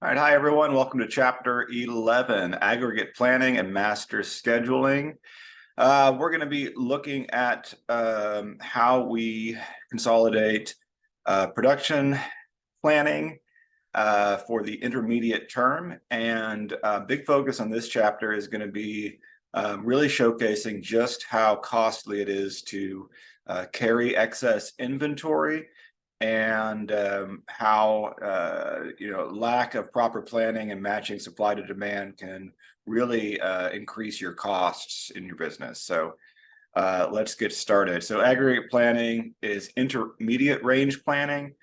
All right, hi everyone. Welcome to Chapter 11, Aggregate Planning and Master Scheduling. We're going to be looking at how we consolidate production planning for the intermediate term. And big focus on this chapter is going to be really showcasing just how costly it is to carry excess inventory, and how lack of proper planning and matching supply to demand can really increase your costs in your business. So let's get started. So aggregate planning is intermediate range planning.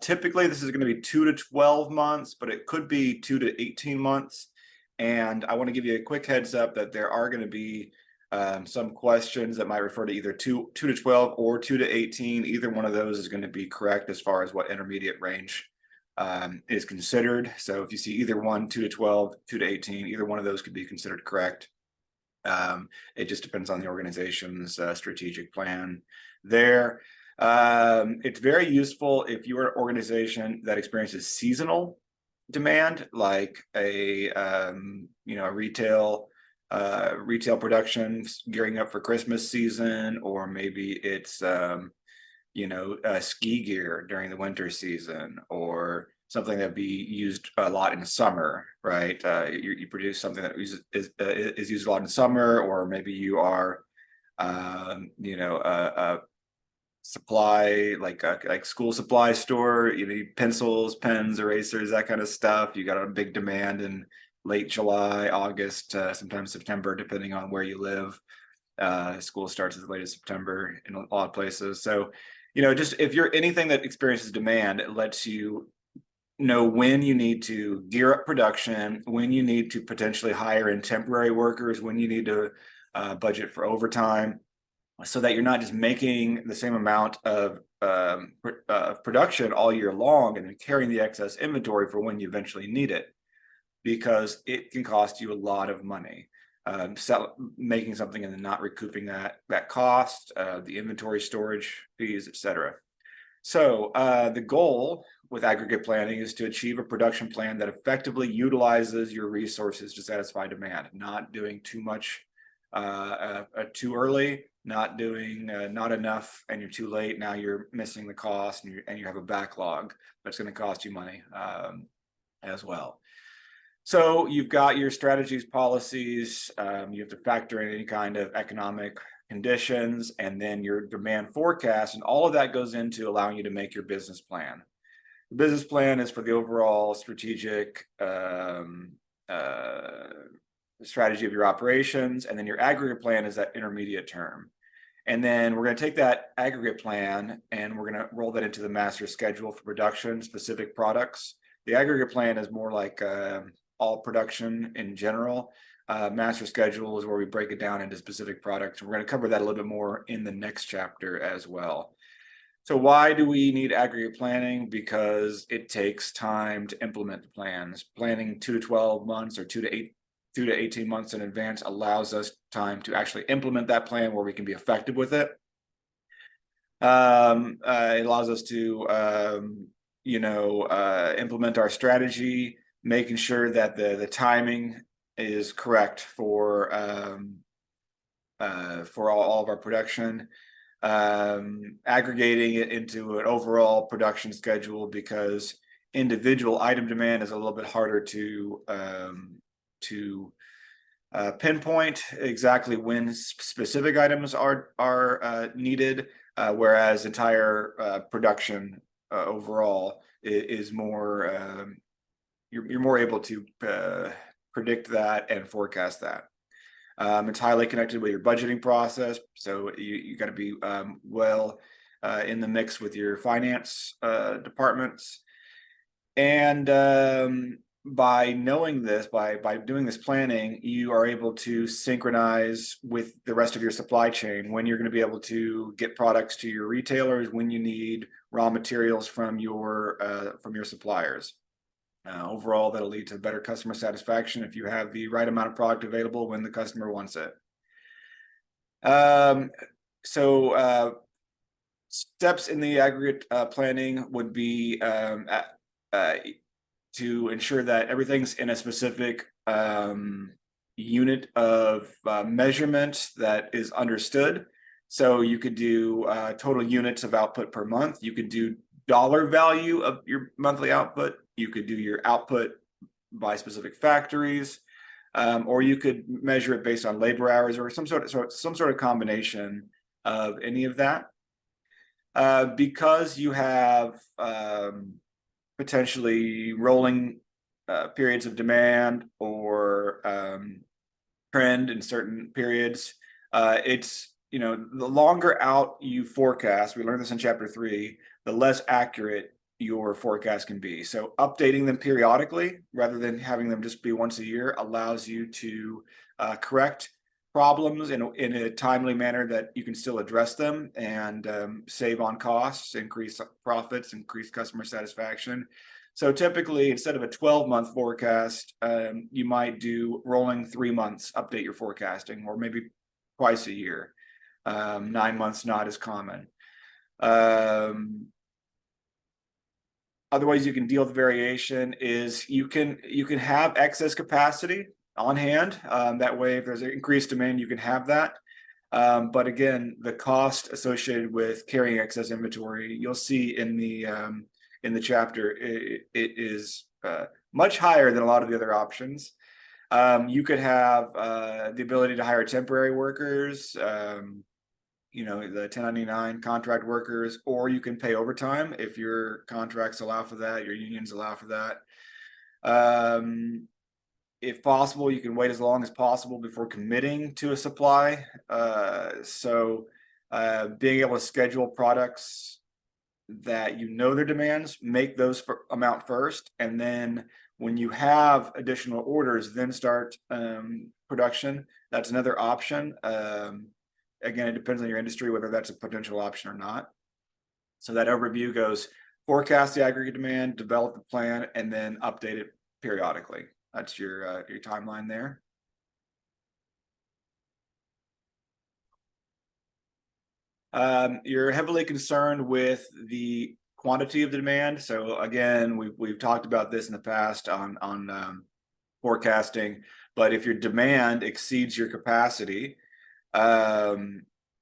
Typically, this is going to be 2 to 12 months, but it could be 2 to 18 months. And I want to give you a quick heads up that there are going to be some questions that might refer to either 2 to 12 or 2 to 18. Either one of those is going to be correct as far as what intermediate range is considered. So if you see either one, 2 to 12, 2 to 18, either one of those could be considered correct. It just depends on the organization's strategic plan there. It's very useful if you're an organization that experiences seasonal demand, like a retail production gearing up for Christmas season, or maybe it's ski gear during the winter season, or something that'd be used a lot in summer, right? You produce something that is used a lot in summer, or maybe you are, a supply like school supply store. You need pencils, pens, erasers, that kind of stuff. You got a big demand in late July, August, sometimes September, depending on where you live. School starts as late as September in a lot of places. So, just if you're anything that experiences demand, it lets you know when you need to gear up production, when you need to potentially hire in temporary workers, when you need to budget for overtime, so that you're not just making the same amount of production all year long and then carrying the excess inventory for when you eventually need it, because it can cost you a lot of money. Making something and then not recouping that cost, the inventory storage fees, etc. So the goal with aggregate planning is to achieve a production plan that effectively utilizes your resources to satisfy demand, not doing too much too early, not doing not enough and you're too late. Now you're missing the cost, and you have a backlog that's going to cost you money as well. So you've got your strategies, policies, you have to factor in any kind of economic conditions, and then your demand forecast, and all of that goes into allowing you to make your business plan. The business plan is for the overall strategic strategy of your operations, and then your aggregate plan is that intermediate term. And then we're going to take that aggregate plan and we're going to roll that into the master schedule for production specific products. The aggregate plan is more like all production in general. Master schedule is where we break it down into specific products. We're going to cover that a little bit more in the next chapter as well. So why do we need aggregate planning? Because it takes time to implement the plans. Planning 2 to 12 months or 2 to 18 months in advance allows us time to actually implement that plan where we can be effective with it. It allows us to implement our strategy, making sure that the timing is correct for all of our production, aggregating it into an overall production schedule, because individual item demand is a little bit harder to pinpoint exactly when specific items are needed, whereas entire production overall is more, you're more able to predict that and forecast that. It's highly connected with your budgeting process, so you got to be well in the mix with your finance departments. And by knowing this, by doing this planning, you are able to synchronize with the rest of your supply chain when you're going to be able to get products to your retailers, when you need raw materials from your suppliers. Overall, that'll lead to better customer satisfaction if you have the right amount of product available when the customer wants it. Steps in the aggregate planning would be to ensure that everything's in a specific unit of measurement that is understood. So you could do total units of output per month. You could do dollar value of your monthly output. You could do your output by specific factories, or you could measure it based on labor hours or some sort of combination of any of that. Because you have potentially rolling periods of demand or trend in certain periods, it's, you know, the longer out you forecast, we learned this in chapter 3, the less accurate your forecast can be. So updating them periodically rather than having them just be once a year allows you to correct problems in a timely manner that you can still address them and save on costs, increase profits, increase customer satisfaction. So typically, instead of a 12-month forecast, you might do rolling 3 months, update your forecasting, or maybe twice a year. 9 months, not as common. Other ways you can deal with variation is you can have excess capacity on hand. That way, if there's an increased demand, you can have that. But again, the cost associated with carrying excess inventory, you'll see in the chapter, it is much higher than a lot of the other options. You could have the ability to hire temporary workers, you know, the 1099 contract workers, or you can pay overtime if your contracts allow for that, your unions allow for that. If possible, you can wait as long as possible before committing to a supply. So being able to schedule products that you know their demands, make those amount first, and then when you have additional orders, then start production. That's another option. Again, it depends on your industry whether that's a potential option or not. So that overview goes forecast the aggregate demand, develop the plan, and then update it periodically. That's your timeline there. You're heavily concerned with the quantity of the demand. So again, we've talked about this in the past on forecasting. But if your demand exceeds your capacity,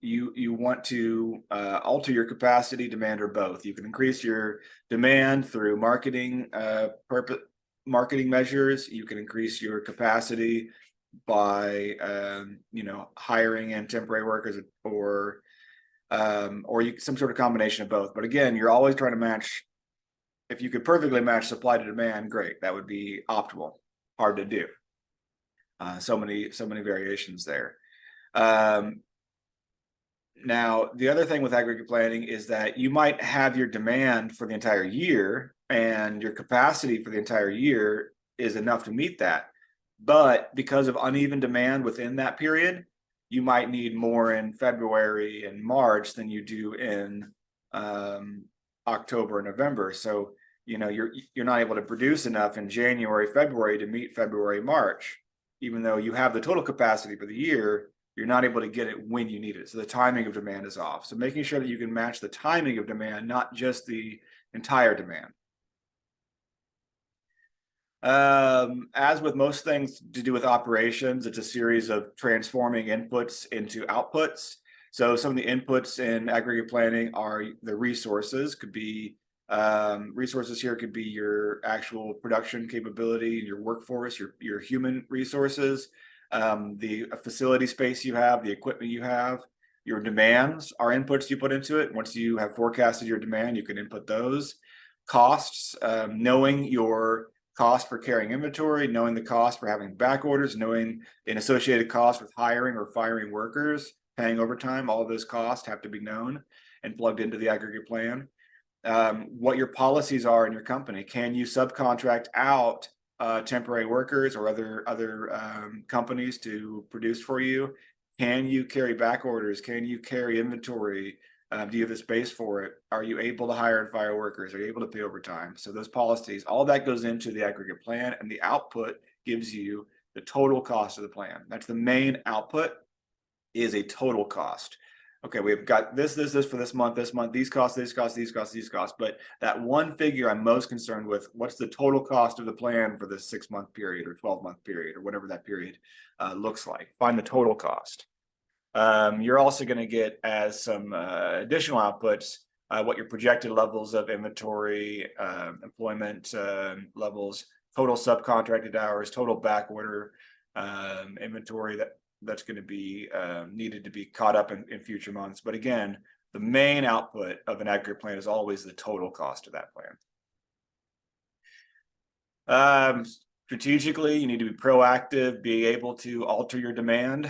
you want to alter your capacity, demand, or both. You can increase your demand through marketing measures. You can increase your capacity by you know, hiring in temporary workers, or some sort of combination of both. But again, you're always trying to match. If you could perfectly match supply to demand, great. That would be optimal. Hard to do. So many variations there. Now, the other thing with aggregate planning is that you might have your demand for the entire year, and your capacity for the entire year is enough to meet that. But because of uneven demand within that period, you might need more in February and March than you do in October and November. So, you know, you're not able to produce enough in January, February to meet February, March. Even though you have the total capacity for the year, you're not able to get it when you need it. So the timing of demand is off. So making sure that you can match the timing of demand, not just the entire demand. As with most things to do with operations, it's a series of transforming inputs into outputs. So some of the inputs in aggregate planning are the resources. Could be resources here could be your actual production capability, your workforce, your human resources, the facility space you have, the equipment you have. Your demands are inputs you put into it. Once you have forecasted your demand, you can input those. Costs, knowing your cost for carrying inventory, knowing the cost for having back orders, knowing an associated cost with hiring or firing workers, paying overtime, all of those costs have to be known and plugged into the aggregate plan. What your policies are in your company. Can you subcontract out temporary workers or other companies to produce for you? Can you carry back orders? Can you carry inventory? Do you have the space for it? Are you able to hire and fire workers? Are you able to pay overtime? So those policies, all that goes into the aggregate plan, and the output gives you the total cost of the plan. That's the main output, is a total cost. okay, we've got this for this month, these costs, these costs, these costs, these costs. But that one figure I'm most concerned with, what's the total cost of the plan for this 6-month period or 12-month period or whatever that period looks like. Find the total cost. You're also going to get as some additional outputs what your projected levels of inventory, employment levels, total subcontracted hours, total back order inventory that's going to be needed to be caught up in future months. But again, the main output of an aggregate plan is always the total cost of that plan. Strategically, you need to be proactive, be able to alter your demand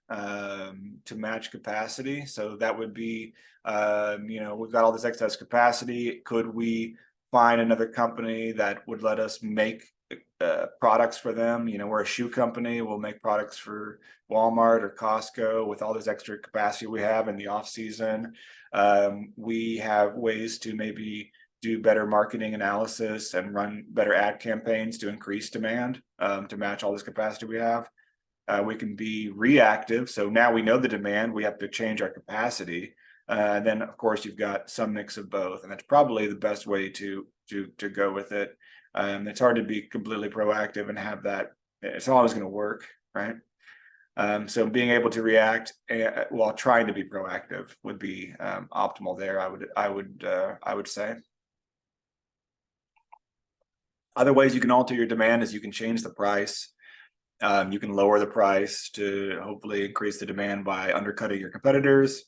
to match capacity. So that would be, we've got all this excess capacity. Could we find another company that would let us make products for them? We're a shoe company. We'll make products for Walmart or Costco with all this extra capacity we have in the off season. We have ways to maybe do better marketing analysis and run better ad campaigns to increase demand to match all this capacity we have. We can be reactive. So now we know the demand, we have to change our capacity. Then of course you've got some mix of both, and that's probably the best way to go with it. It's hard to be completely proactive and have that. It's always going to work, right? So being able to react while trying to be proactive would be optimal there. I would say. Other ways you can alter your demand is you can change the price. You can lower the price to hopefully increase the demand by undercutting your competitors.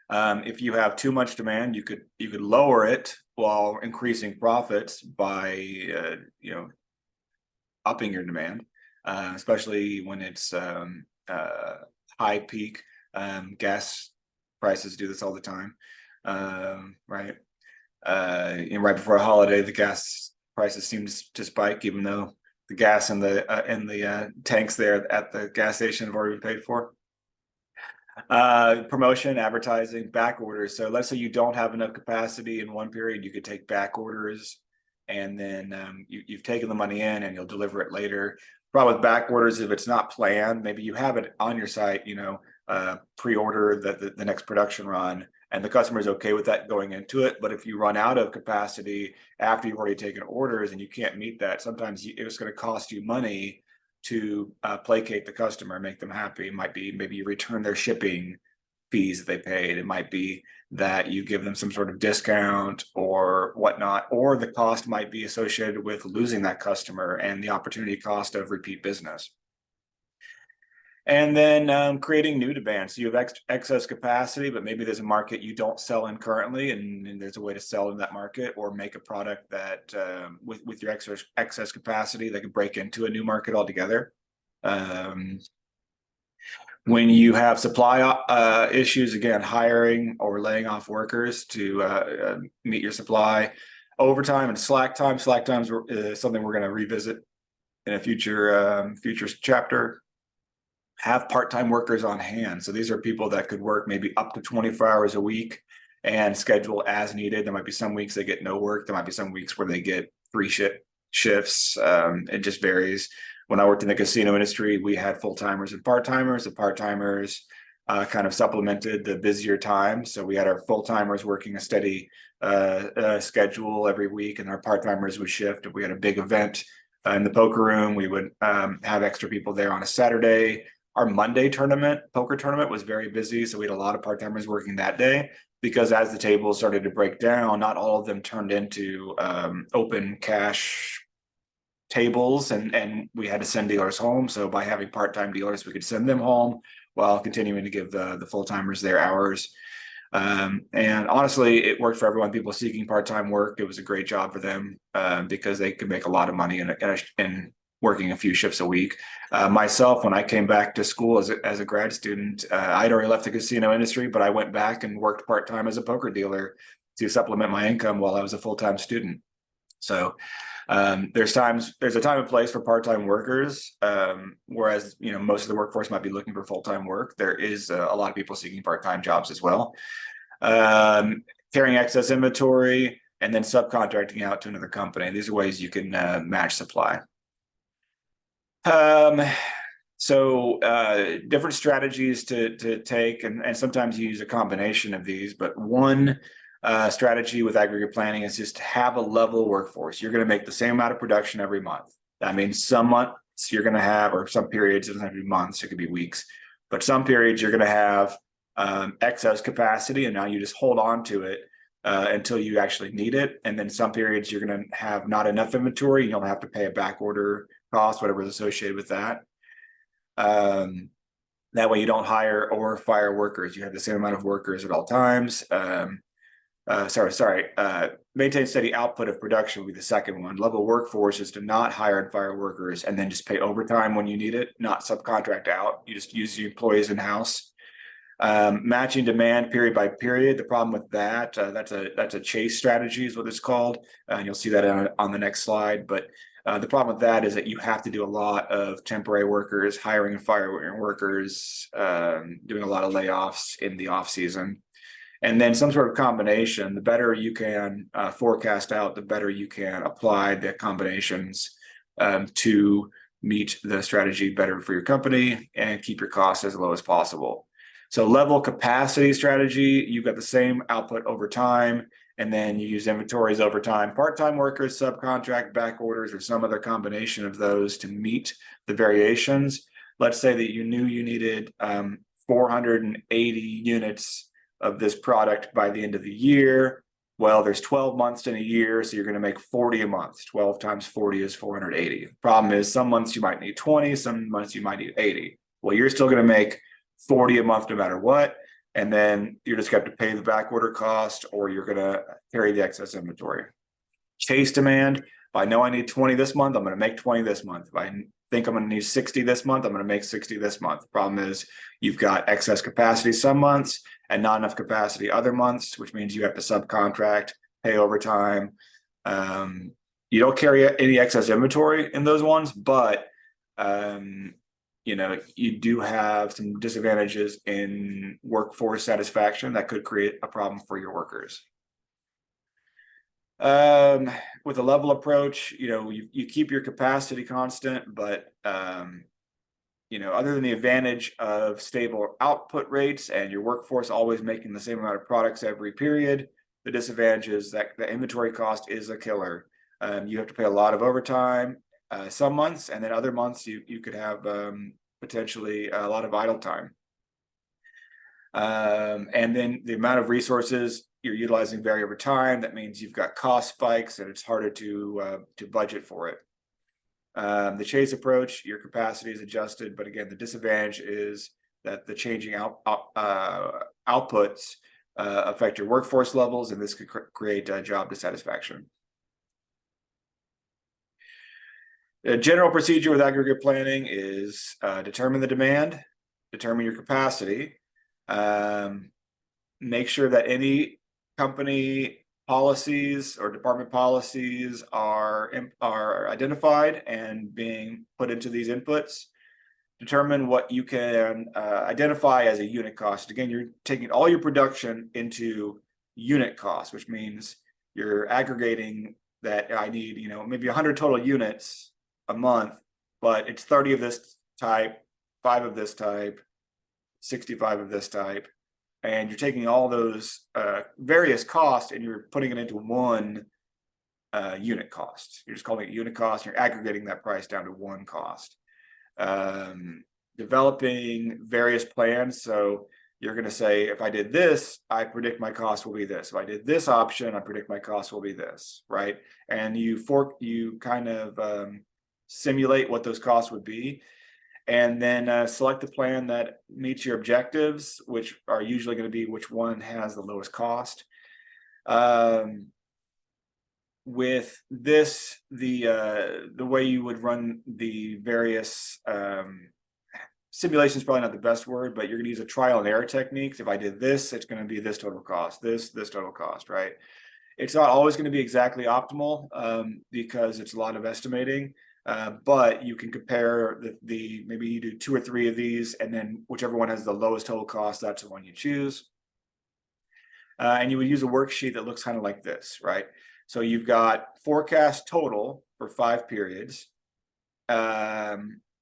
If you have too much demand, you could lower it while increasing profits by upping your demand, especially when it's high peak. Gas prices do this all the time, right? And right before a holiday, the gas prices seem to spike, even though the gas in the tanks there at the gas station have already been paid for. Promotion, advertising, back orders. So let's say you don't have enough capacity in one period, you could take back orders, and then you've taken the money in and you'll deliver it later. Problem with back orders, if it's not planned, maybe you have it on your site, pre-order the next production run, and the customer is okay with that going into it. But if you run out of capacity after you've already taken orders and you can't meet that, sometimes it's going to cost you money to placate the customer, make them happy. It might be maybe you return their shipping fees that they paid. It might be that you give them some sort of discount or whatnot, or the cost might be associated with losing that customer and the opportunity cost of repeat business. And then creating new demand. So you have excess capacity, but maybe there's a market you don't sell in currently, and there's a way to sell in that market, or make a product that with your excess capacity that can break into a new market altogether. When you have supply issues, again, hiring or laying off workers to meet your supply. Overtime and slack time. Slack time is something we're going to revisit in a future chapter. Have part-time workers on hand. So these are people that could work maybe up to 24 hours a week and schedule as needed. There might be some weeks they get no work. There might be some weeks where they get 3 shifts. It just varies. When I worked in the casino industry, we had full-timers and part-timers. The part-timers kind of supplemented the busier times. So we had our full-timers working a steady schedule every week, and our part-timers would shift. If we had a big event in the poker room, we would have extra people there on a Saturday. Our Monday poker tournament was very busy. So we had a lot of part-timers working that day, because as the tables started to break down, not all of them turned into open cash tables, and we had to send dealers home. So by having part-time dealers, we could send them home while continuing to give the full-timers their hours. And honestly, it worked for everyone. People seeking part-time work, it was a great job for them because they could make a lot of money in working a few shifts a week. Myself, when I came back to school as a grad student, I'd already left the casino industry, but I went back and worked part-time as a poker dealer to supplement my income while I was a full-time student. So there's a time and place for part-time workers, whereas most of the workforce might be looking for full-time work. There is a lot of people seeking part-time jobs as well. Carrying excess inventory and then subcontracting out to another company. These are ways you can match supply. So different strategies to take, and sometimes you use a combination of these, but one strategy with aggregate planning is just to have a level workforce. You're going to make the same amount of production every month. That means some months you're going to have, or some periods, it doesn't have to be months, it could be weeks, but some periods you're going to have excess capacity, and now you just hold on to it until you actually need it. And then some periods you're going to have not enough inventory, you'll have to pay a back order cost, whatever is associated with that. That way you don't hire or fire workers. You have the same amount of workers at all times. Maintain steady output of production would be the second one. Level workforce is to not hire and fire workers and then just pay overtime when you need it, not subcontract out. You just use the employees in-house. Matching demand period by period. The problem with that, that's a chase strategy is what it's called. And you'll see that on the next slide. But the problem with that is that you have to do a lot of temporary workers, hiring and firing workers, doing a lot of layoffs in the off season. And then some sort of combination. The better you can forecast out, the better you can apply the combinations to meet the strategy better for your company and keep your costs as low as possible. So level capacity strategy, you've got the same output over time, and then you use inventories over time, part-time workers, subcontract, back orders, or some other combination of those to meet the variations. Let's say that you knew you needed 480 units of this product by the end of the year. Well, there's 12 months in a year, so you're going to make 40 a month. 12 times 40 is 480. Problem is, some months you might need 20, some months you might need 80. Well, you're still going to make 40 a month no matter what, and then you're just going to have to pay the back order cost, or you're going to carry the excess inventory. Chase demand. If I know I need 20 this month, I'm going to make 20 this month. If I think I'm going to need 60 this month, I'm going to make 60 this month. The problem is you've got excess capacity some months and not enough capacity other months, which means you have to subcontract, pay overtime. You don't carry any excess inventory in those ones, but you do have some disadvantages in workforce satisfaction that could create a problem for your workers. With a level approach, you keep your capacity constant, but other than the advantage of stable output rates and your workforce always making the same amount of products every period, the disadvantage is that the inventory cost is a killer. You have to pay a lot of overtime some months, and then other months you could have potentially a lot of idle time. And then the amount of resources you're utilizing vary over time. That means you've got cost spikes and it's harder to budget for it. The chase approach, your capacity is adjusted, but again, the disadvantage is that the changing outputs affect your workforce levels, and this could create job dissatisfaction. A general procedure with aggregate planning is determine the demand, determine your capacity, make sure that any company policies or department policies are identified and being put into these inputs. Determine what you can identify as a unit cost. Again, you're taking all your production into unit cost, which means you're aggregating that I need, maybe 100 total units a month, but it's 30 of this type, 5 of this type, 65 of this type. And you're taking all those various costs and you're putting it into one unit cost. You're just calling it unit cost. You're aggregating that price down to one cost. Developing various plans. So you're going to say, if I did this, I predict my cost will be this. If I did this option, I predict my cost will be this, right? And you kind of simulate what those costs would be. And then select a plan that meets your objectives, which are usually going to be which one has the lowest cost. With this, the way you would run the various simulation is probably not the best word, but you're going to use a trial and error techniques. If I did this, it's going to be this total cost, this total cost, right? It's not always going to be exactly optimal because it's a lot of estimating. But you can compare maybe you do 2 or 3 of these, and then whichever one has the lowest total cost, that's the one you choose. And you would use a worksheet that looks kind of like this, right? So you've got forecast total for 5 periods.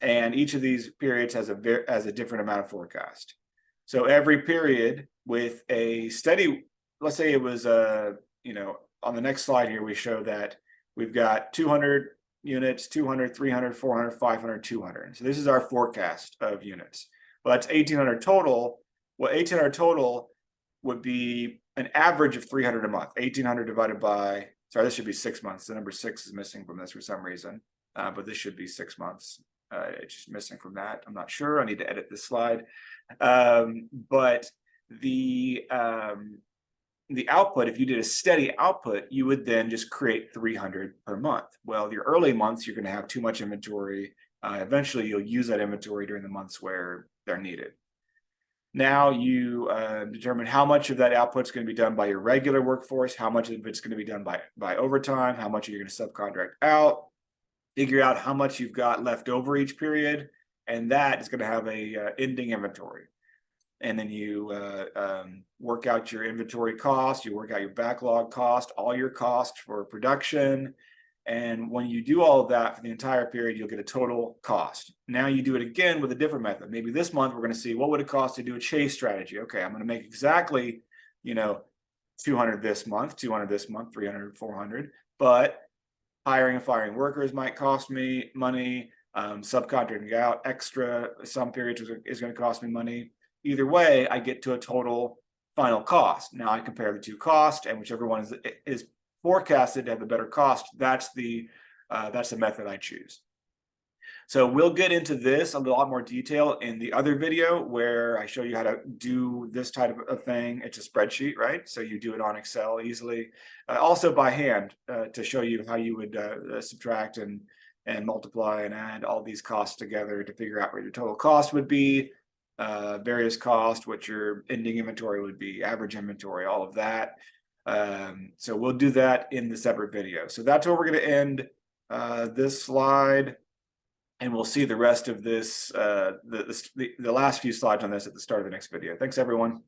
and each of these periods has a different amount of forecast. So every period with a steady, let's say it was on the next slide here, we show that we've got 200 units, 200, 300, 400, 500, 200. So this is our forecast of units. Well, that's 1,800 total. Well, 1,800 total would be an average of 300 a month. 1,800 divided by, sorry, this should be 6 months. The number 6 is missing from this for some reason, but this should be 6 months. It's just missing from that. I'm not sure. I need to edit this slide. But the output, if you did a steady output, you would then just create 300 per month. Well, your early months, you're going to have too much inventory. Eventually, you'll use that inventory during the months where they're needed. Now you determine how much of that output is going to be done by your regular workforce, how much of it's going to be done by overtime, how much are you going to subcontract out, figure out how much you've got left over each period, and that is going to have a ending inventory. And then you work out your inventory cost, you work out your backlog cost, all your costs for production. And when you do all of that for the entire period, you'll get a total cost. Now you do it again with a different method. Maybe this month we're going to see what would it cost to do a chase strategy. Okay, I'm going to make exactly, 200 this month, 200 this month, 300, 400. But hiring and firing workers might cost me money. Subcontracting out extra some periods is going to cost me money. Either way, I get to a total final cost. Now I compare the two costs, and whichever one is forecasted to have the better cost, that's the method I choose. So we'll get into this a lot more detail in the other video where I show you how to do this type of thing. It's a spreadsheet, right? So you do it on Excel easily, also by hand to show you how you would subtract and multiply and add all these costs together to figure out what your total cost would be, various costs, what your ending inventory would be, average inventory, all of that. So we'll do that in the separate video. So that's where we're going to end this slide, and we'll see the rest of this, the last few slides on this at the start of the next video. Thanks, everyone.